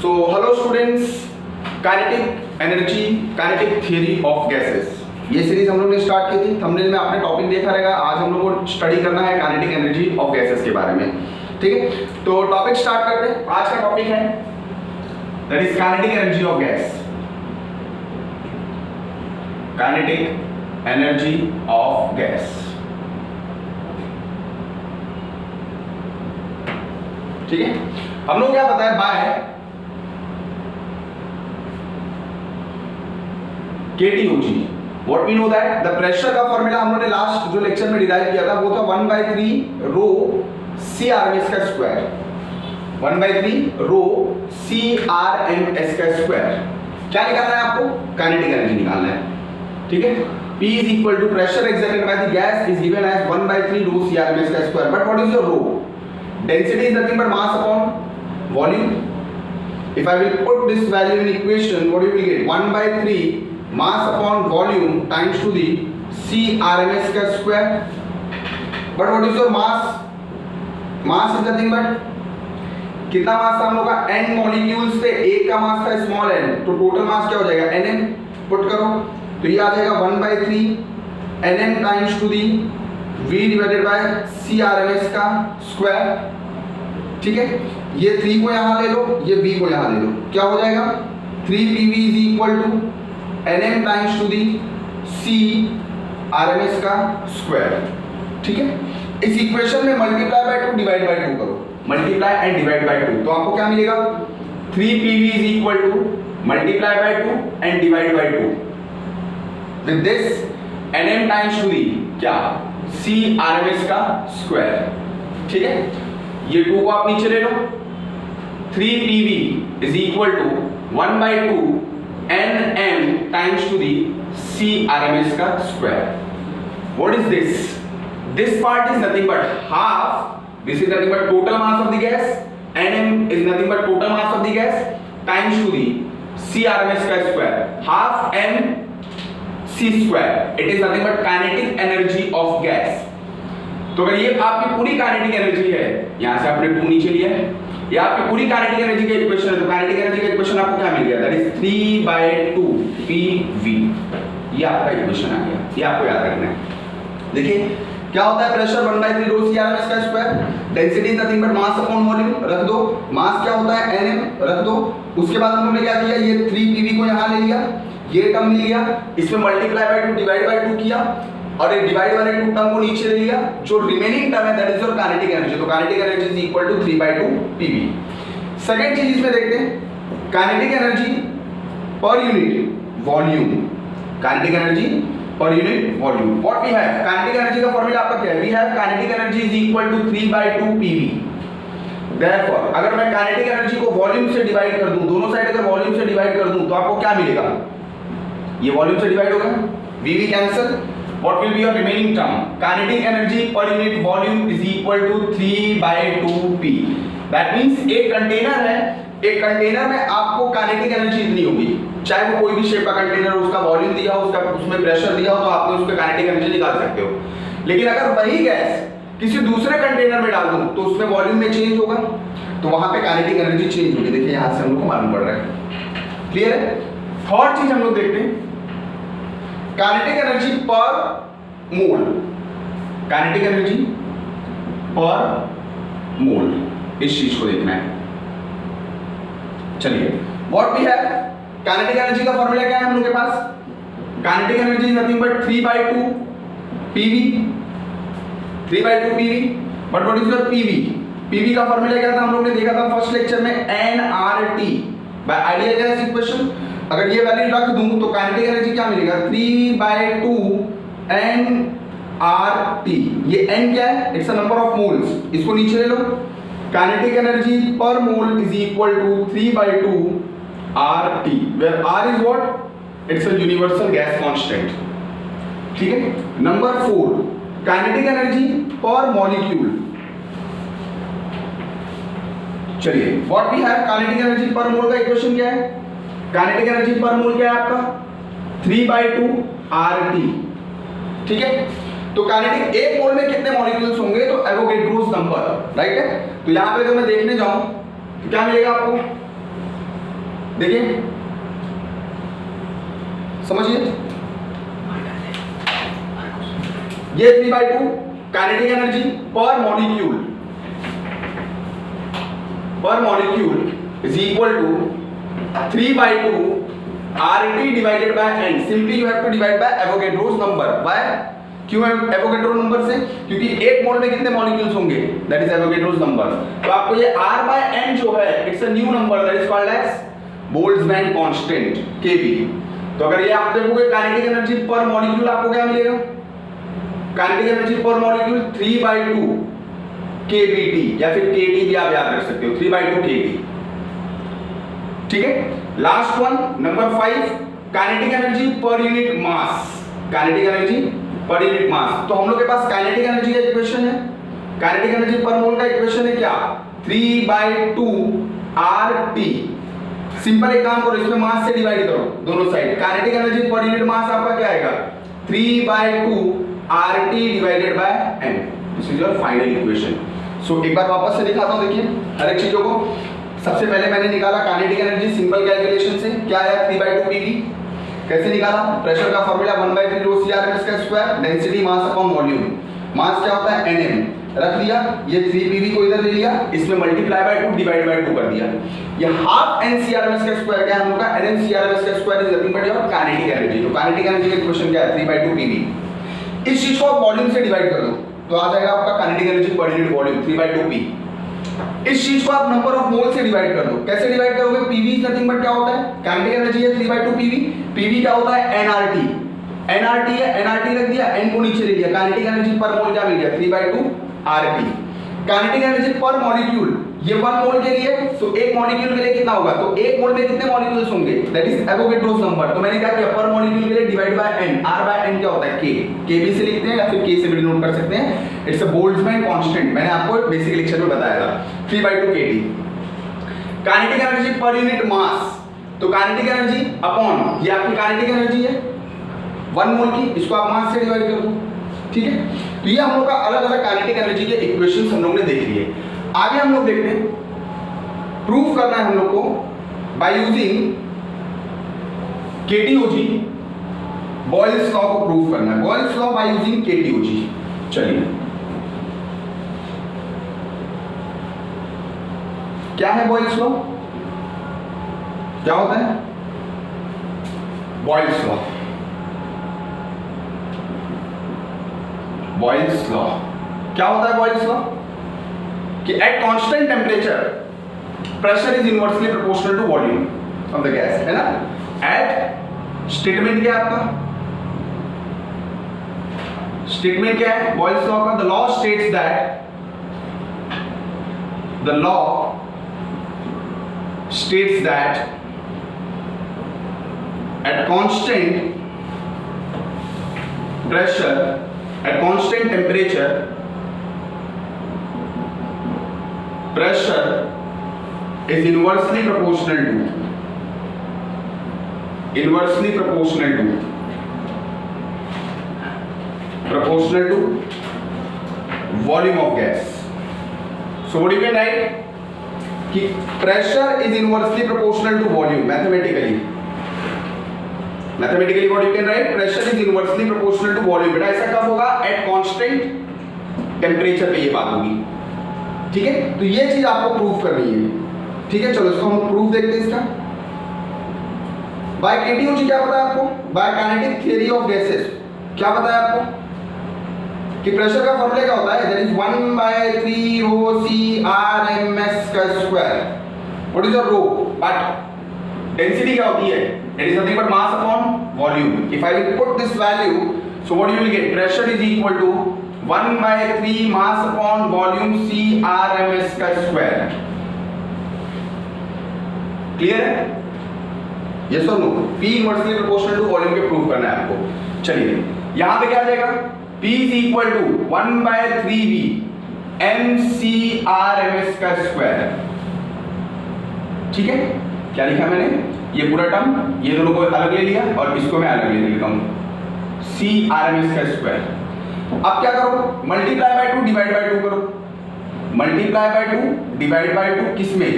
So hello students, kinetic energy, kinetic theory of gases, ये series हम लोग ने स्टार्ट की थी। थंबनेल में आपने टॉपिक देखा रहेगा। आज हम लोग को स्टडी करना है काइनेटिक एनर्जी ऑफ गैसेस के बारे में। ठीक है, तो टॉपिक स्टार्ट करते हैं। आज का टॉपिक है that is kinetic energy of gas. Kinetic energy of gas. ठीक है, हम लोग क्या पता है by KTOG, what we know that the pressure का फॉर्मूला हम लोगों ने लास्ट जो लेक्चर में डिराइव किया था वो था 1/3 रो CRMS का स्क्वायर। 1/3 रो CRMS का स्क्वायर। क्या निकालना है आपको? काइनेटिक एनर्जी निकालना है। ठीक है, P is equal to pressure exerted by the gas is given as 1/3 rho CRMS का square. But what is your rho? Density is nothing but mass upon volume. If I will put this value in equation, what you will get? 1/3 mass upon volume times to the CRMS का square. But what is your mass? Mass is nothing but कितना मास था हम लोग का? n molecules थे, एक का मास था स्मॉल n, तो टोटल मास क्या हो जाएगा? nm। पुट करो तो ये आ जाएगा 1/3 nm times to the v divided by CRMS का स्क्वायर। ठीक है, ये 3 को यहां ले लो, ये v को यहां ले लो, क्या हो जाएगा? 3pv is equal to nm times to the CRMS का स्क्वायर। ठीक है, इस इक्वेशन में मल्टीप्लाई बाय 2 डिवाइड बाय 2 करो, मल्टीप्लाई एंड डिवाइड बाय 2, तो आपको क्या मिलेगा? 3pv is equal to multiply by 2 and divide by 2 with this nm times to the क्या? CRMS का स्क्वायर। ठीक है, ये 2 को आप नीचे ले लो। 3pv is equal to 1/2 nm times to the CRMS का square. What is this? This part is nothing but half, this is nothing but total mass of the gas, nm is nothing but total mass of the gas times to the CRMS का square. Half m c square, it is nothing but kinetic energy of gas. तो अगर ये आपकी पूरी kinetic energy है, यहां से आपने 2 नीचे लिया है, ये आपकी पूरी काइनेटिक एनर्जी का इक्वेशन है, तो काइनेटिक एनर्जी का इक्वेशन आपको क्या मिल गया? That is 3/2 pv। ये आपका इक्वेशन आ गया, ये आपको याद रखना है। देखिए क्या होता है? प्रेशर 1/3 रो CRMS का square, density is nothing but mass upon volume, रख दो। मास क्या होता है? nm, रख दो। उसके बाद हम लोगों ने क्या किया? ये 3pv को यहां ले लिया, ये टर्म ले लिया, इसमें मल्टीप्लाई बाय 2 डिवाइड बाय 2 किया और ये डिवाइड वाले 2 टर्म को नीचे ले लिया। जो रिमेनिंग टर्म है that is your kinetic energy. तो kinetic energy is equal to 3/2 pv। Second चीज इसमें देखते हैं, kinetic energy per unit volume. Kinetic energy per unit volume. What we have? Kinetic energy का फार्मूला आपका क्या है? We have kinetic energy is equal to 3/2 pv। Therefore अगर मैं काइनेटिक एनर्जी को वॉल्यूम से डिवाइड कर दूं, दोनों साइड अगर वॉल्यूम से डिवाइड कर दूं तो आपको क्या मिलेगा? ये वॉल्यूम से डिवाइड होगा, v v cancel, what will be your remaining term? Kinetic energy per unit volume is equal to 3/2 p। That means एक कंटेनर है, एक कंटेनर में आपको काइनेटिक एनर्जी इतनी होगी, चाहे वो कोई भी शेप का कंटेनर हो, उसका वॉल्यूम दिया हो, उसका उसमें प्रेशर दिया हो, तो आप उसमें काइनेटिक एनर्जी निकाल सकते हो। लेकिन अगर वही गैस किसी दूसरे कंटेनर में डाल दूं तो उसमें वॉल्यूम में चेंज होगा, तो वहां पे काइनेटिक एनर्जी चेंज होगी। देखिए यहां से हम लोग को मालूम पड़ रहा है। क्लियर है? थर्ड चीज हम लोग देखते हैं, काइनेटिक एनर्जी पर मोल। काइनेटिक एनर्जी पर मोल, इस चीज को देखना है। चलिए, what we have? Kinetic energy का फार्मूला क्या है हम लोग के पास? Kinetic energy is nothing but 3/2 pv। 3/2 pv। But what is your pv? pv का फार्मूला क्या था? हम लोग ने देखा था फर्स्ट लेक्चर में, nRT by ideal gas equation. अगर ये वैल्यू रख दूं तो काइनेटिक एनर्जी क्या मिलेगा? 3/2 nRT। ये n क्या है? It's a number of moles, इसको नीचे ले लो। Kinetic energy per mole is equal to 3/2 RT, where R is what? It's a universal gas constant. ठीक है। Number 4, kinetic energy per molecule. चलिए, what we have? Kinetic energy per mole का equation क्या है? काइनेटिक एनर्जी पर मोल क्या है आपका? 3/2 RT। ठीक है, तो काइनेटिक एक मोल में कितने मॉलिक्यूल्स होंगे? तो एवोगैड्रोस नंबर, राइट है। तो यहां पे अगर मैं देखने जाऊं तो क्या मिलेगा आपको? देखिए समझिए, ये 3/2 kinetic energy per molecule is equal to 3/2 RT divided by n। Simply you have to divide by Avogadro's number. Why? क्यों एवोगैड्रो नंबर से? क्योंकि एक मोल में कितने मॉलिक्यूल्स होंगे, दैट इज एवोगैड्रोस नंबर। तो आपको ये R/n जो है it's a new number that is called as Boltzmann constant Kb। तो अगर ये आप देखोगे काइनेटिक एनर्जी पर मॉलिक्यूल आपको क्या मिलेगा, kinetic energy per molecule 3/2 kBt या फिर kT भी आप याद रख सकते हो, 3/2 kT। ठीक है, last one number 5 kinetic energy per unit मास। काइनेटिक एनर्जी पर यूनिट मास, तो हम लोग के पास काइनेटिक एनर्जी का इक्वेशन है, काइनेटिक एनर्जी पर मोल का इक्वेशन है क्या, 3/2 RT। सिंपल एक काम करो, इसमें मास से डिवाइड करो दोनों side. Kinetic energy per unit mass आपका क्या आएगा, 3/2 RT divided by n। This is your final equation. So एक बार वापस से दिखाता हूं, देखिए हर एक चीजों को। सबसे पहले मैंने निकाला काइनेटिक एनर्जी सिंपल कैलकुलेशन से, क्या आया 3/2 pv। कैसे निकाला, प्रेशर का फॉर्मूला 1/3 rho CRMS का square, density mass upon volume. Mass क्या होता है nm, रख दिया। ये 3 pv को इधर ले लिया, इसमें मल्टीप्लाई बाय 2 डिवाइड बाय 2 कर दिया। ये हाफ n CRMS का स्क्वायर क्या है हम लोग का, nm CRMS का square is nothing but your kinetic energy. तो काइनेटिक एनर्जी का इक्वेशन क्या है, 3/2 pv। इस चीज को आप वॉल्यूम से डिवाइड कर दो तो आ जाएगा आपका kinetic energy per unit volume 3/2 p। इस चीज को आप नंबर ऑफ मोल से डिवाइड कर दो। कैसे डिवाइड करोगे, pv इज नथिंग बट क्या होता है, काइनेटिक एनर्जी है 3/2 pv। pv क्या होता है, nRT। nRT है, nRT रख दिया, n को नीचे ले लिया। काइनेटिक एनर्जी पर मोल क्या मिल गया, 3/2 RT। Kinetic energy per molecule, ये 1 मोल के लिए, तो एक मॉलिक्यूल के लिए कितना होगा, तो एक मोल में कितने मॉलिक्यूल्स होंगे, दैट इज एवोगैड्रोस नंबर। तो मैंने क्या किया, पर मॉलिक्यूल के लिए डिवाइड बाय n। R/n क्या होता है, k। kb से लिखते हैं या फिर k से भी डिनोट कर सकते हैं, इट्स अ बोल्ट्जमैन कांस्टेंट। मैंने आपको बेसिक लेक्चर में बताया था 3/2 kT। Kinetic energy per unit मास, तो काइनेटिक एनर्जी अपॉन ये आपकी काइनेटिक एनर्जी है 1 मोल की, इसको आप मास से डिवाइड कर दो। ठीक है, तो ये हम लोग का अलग अलग काइनेटिक एनर्जी के इक्वेशंस हम लोग ने देख लिए। आगे हम लोग देखते हैं, प्रूफ करना है हम लोग को by using KTOG। Boyle's law को प्रूफ करना है, Boyle's law by using KTOG। चलिए, क्या है बॉयल्स लॉ, क्या होता है बॉयल्स लॉ। बॉयल्स लॉ क्या होता है, बॉयल्स लॉ कि at constant temperature pressure is inversely proportional to volume of the gas, है ना। एट स्टेटमेंट क्या है आपका, स्टेटमेंट क्या है बॉयल्स लॉ का, the law states that, the law states that at constant pressure at constant temperature pressure is inversely proportional to volume of gas. So what you can write कि pressure is inversely proportional to volume mathematically what you can write, pressure is inversely proportional to volume। बेटा ऐसा कब होगा, at constant temperature पे ये बात होगी। ठीक है, तो ये चीज आपको प्रूफ करनी है। ठीक है, चलो इसको हम प्रूफ देखते हैं इसका। बाय KTOG क्या पता है आपको, by kinetic theory of gases क्या पता है आपको कि प्रेशर का फॉर्मूला क्या होता है, दैट इज 1/3 rho CRMS का square. What is your rho, but density क्या होती है, it is nothing but mass upon volume. If I will put this value, so what you will get, pressure is equal to 1/3 mass upon volume CRMS का square। Clear है, yes or no? P inversely proportional to volume के proof करना है आपको। चलिए यहाँ पे क्या आ जाएगा, P is equal to 1/3V mCRMS का square। ठीक है, क्या लिखा मैंने, ये पूरा टर्म, ये दोनों को अलग ले लिया और इसको मैं अलग ले लेता हूं, CRMS का स्क्वायर। अब क्या करो, मल्टीप्लाई बाय 2 डिवाइड बाय 2 करो, मल्टीप्लाई बाय 2 डिवाइड बाय 2 किस में,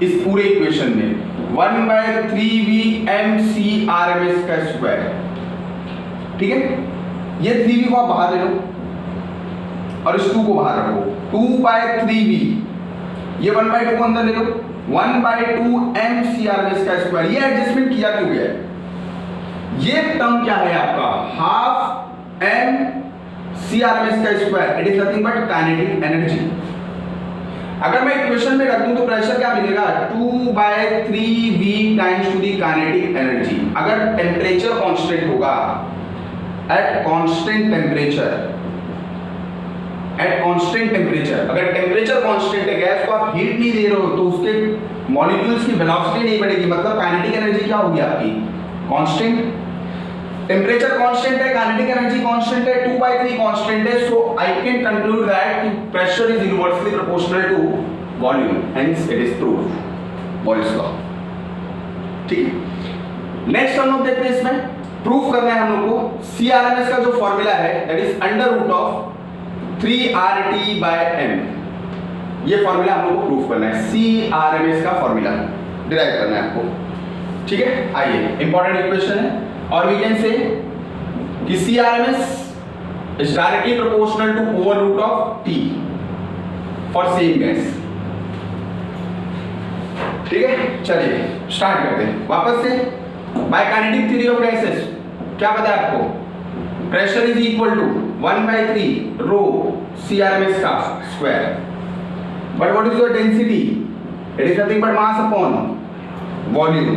इस पूरे इक्वेशन में 1/3VmCRMS का स्क्वायर। ठीक है, ये 3V को आप बाहर ले लो और इस 2 को बाहर रखो। 2/3V, ये 1/2 को अंदर ले लो, 1/2mCRMS का स्क्वायर। ये एडजस्टमेंट किया क्यों गया है? ये टर्म क्या है आपका? हाफ m CRMS का square, it is nothing but kinetic energy. अगर मैं इक्वेशन में रख दूं तो प्रेशर क्या मिलेगा? 2/3V times to the kinetic energy. अगर टेम्परेचर कांस्टेंट होगा, एट कांस्टेंट टेम्परेचर, अगर टेम्परेचर कांस्टेंट है, गैस को आप हीट नहीं दे रहे हो तो उसके मॉलिक्यूल्स की वेलोसिटी नहीं बढ़ेगी, मतलब काइनेटिक एनर्जी क्या होगी आपकी? कांस्टेंट। टेम्परेचर कांस्टेंट है, काइनेटिक एनर्जी कांस्टेंट है, 2/3 कांस्टेंट है, so I can conclude that कि pressure is inversely proportional to volume, hence it is proof, Boyle's law. ठीक है, नेक्स्ट हम लोग देखते हैं, इसमें प्रूफ करना है हम लोग को CRMS का जो फॉर्मूला है दैट इज √3RT/m। ये फॉर्मूला हम लोग को प्रूफ करना है, CRMS का फॉर्मूला डिराइव करना है आपको। ठीक है, आइए, इंपॉर्टेंट इक्वेशन है और वी कैन से कि CRMS is directly proportional to over root of T for same gas। ठीक है, चलिए स्टार्ट करते हैं वापस से। By kinetic theory of gases क्या पता है आपको? Pressure is equal to 1/3 rho CRMS का square, but what is your density? It is nothing but mass upon volume.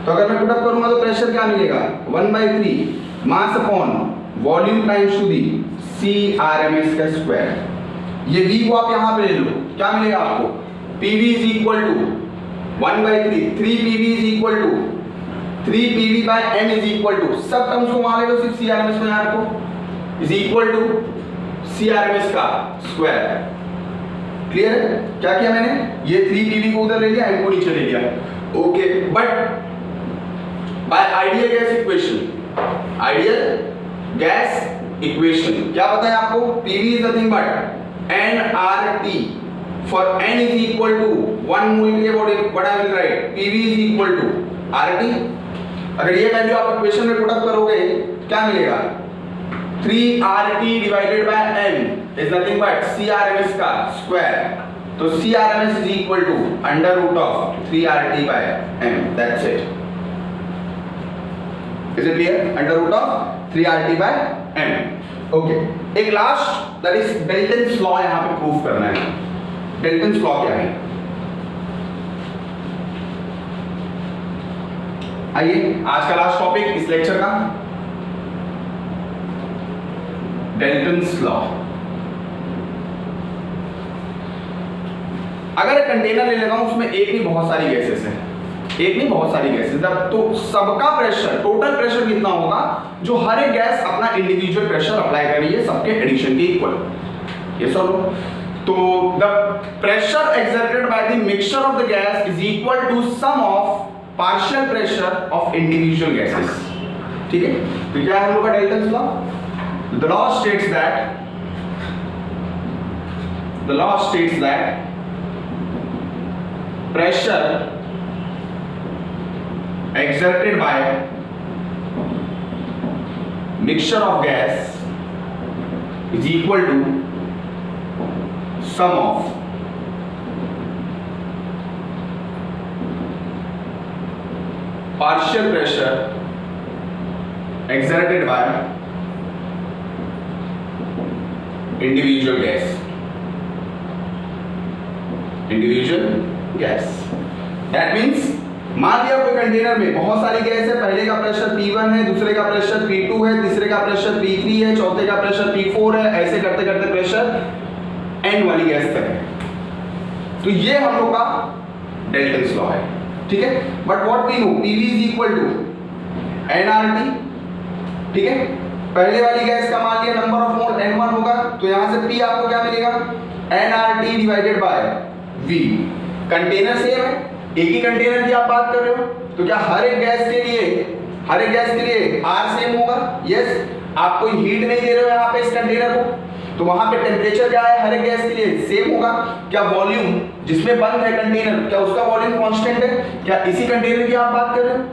तो अगर मैं पुट अप करूंगा तो प्रेशर क्या मिलेगा? 1/3 mass upon volume times to the CRMS का स्क्वायर। ये V को आप यहां पे ले लो, क्या मिलेगा आपको? PV is equal to 1/3, 3PV is equal to 3PV/m is equal to, सब टर्म्स को वहां ले लो, सिर्फ CRMS को यहां रखो, इज इक्वल टू CRMS का स्क्वायर। क्लियर है? क्या किया मैंने? ये 3PV को उधर ले लिया, m को नीचे ले लिया। Okay, but by ideal gas equation, क्या पता है आपको? PV is nothing but nRT for n is equal to 1 मोल के what I will write PV is equal to RT। अगर ये वैल्यू आप इक्वेशन में पुट अप करोगे क्या मिलेगा? 3RT divided by m is nothing but CRMS का square. तो CRMS is equal to √3RT/m, that's it। Is it clear? √3RT/m। Okay, एक last that is Dalton's law यहां पे प्रूफ करना है। डेल्टन्स लॉ क्या है? आइए, आज का लास्ट टॉपिक इस लेक्चर का, डेल्टन्स लॉ। अगर एक कंटेनर ले लेता हूं, उसमें एक नहीं बहुत सारी गैसेस हैं, तो सबका प्रेशर, टोटल प्रेशर कितना होगा जो हर एक गैस अपना इंडिविजुअल प्रेशर अप्लाई कर रही है सबके एडिशन के इक्वल। ये सॉल्व। तो the pressure exerted by the mixture of the gas is equal to sum of partial pressure of individual gases. ठीक है, तो क्या है हम लोग का Dalton's law? The law states that pressure exerted by mixture of gas is equal to sum of partial pressure exerted by individual gas। That means मान लिया कोई कंटेनर में बहुत सारी गैस है, पहले का प्रेशर P1 है, दूसरे का प्रेशर P2 है, तीसरे का प्रेशर P3 है, चौथे का प्रेशर P4 है, ऐसे करते करते प्रेशर N वाली गैस तक है। तो ये हम लोग का डेल्टन्स लॉ है। ठीक है, but what we know, PV is equal to nRT। ठीक है, पहले वाली गैस का मान लिया नंबर ऑफ मोल N1 होगा, तो यहां से P आपको क्या मिलेगा? nRT divided by V। Container same है, एक ही कंटेनर की आप बात कर रहे हो, तो क्या हर एक गैस के लिए R सेम होगा? यस, आप कोई हीट नहीं दे रहे हो यहाँ पे इस कंटेनर को, तो वहां पे टेम्परेचर क्या है हर एक गैस के लिए सेम होगा। क्या वॉल्यूम जिसमें बंद है कंटेनर, क्या उसका वॉल्यूम कांस्टेंट है? क्या इसी कंटेनर की आप बात कर रहे हो?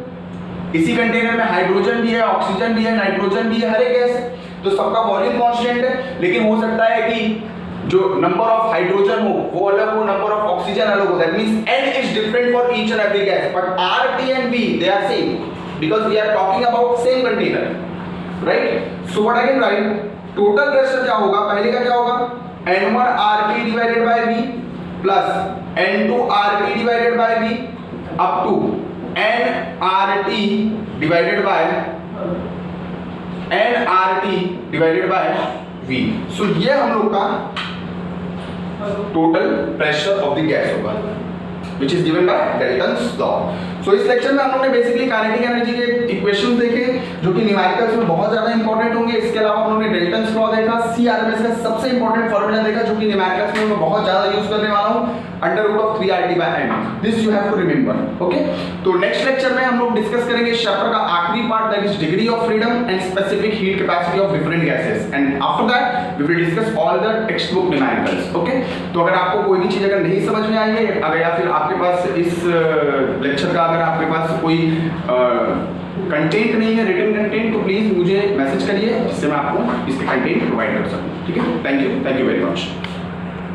इसी कंटेनर में हाइड्रोजन भी है, ऑक्सीजन भी है, नाइट्रोजन भी है, हर एक गैस है, तो सबका वॉल्यूम कांस्टेंट है। लेकिन हो सकता है कि जो नंबर ऑफ हाइड्रोजन हो वो अलग हो, नंबर ऑफ ऑक्सीजन अलग हो। That means n is different for each and every gas, but R, T and V they are same because we are talking about same container, right? So what I can write, total pressure क्या होगा, पहले का क्या होगा, N1 RT divided by V plus N2 RT divided by V up to nRT divided by V। सो ये हम लोग का total pressure of the gas होगा which is given by Dalton's law। सो इस लेक्चर में हम लोग ने बेसिकली काइनेटिक एनर्जी के इक्वेशंस देखे जो कि न्यूमेरिकल्स में बहुत ज्यादा इंपॉर्टेंट होंगे। इसके अलावा हम लोग ने Dalton's law देखा, CRMS का सबसे इंपॉर्टेंट फॉर्मूला देखा जो कि न्यूमेरिकल्स में मैं बहुत ज्यादा यूज करने वाला हूं, √3RT/n। This you have to remember, okay. तो नेक्स्ट लेक्चर में हम लोग डिस्कस करेंगे इस चैप्टर का आखिरी part, that is degree of freedom and specific heat capacity of different gases, and after that we will discuss all the text book numericals, okay. तो अगर आपको कोई भी चीज अगर नहीं समझ में आई है, अगर या फिर आपके पास इस लेक्चर का अगर आपके पास कोई कंटेंट नहीं है, रिटन कंटेंट, तो प्लीज मुझे मैसेज करिए जिससे मैं आपको इसके कंटेंट प्रोवाइड कर सकूं, ठीक है। Thank you very much.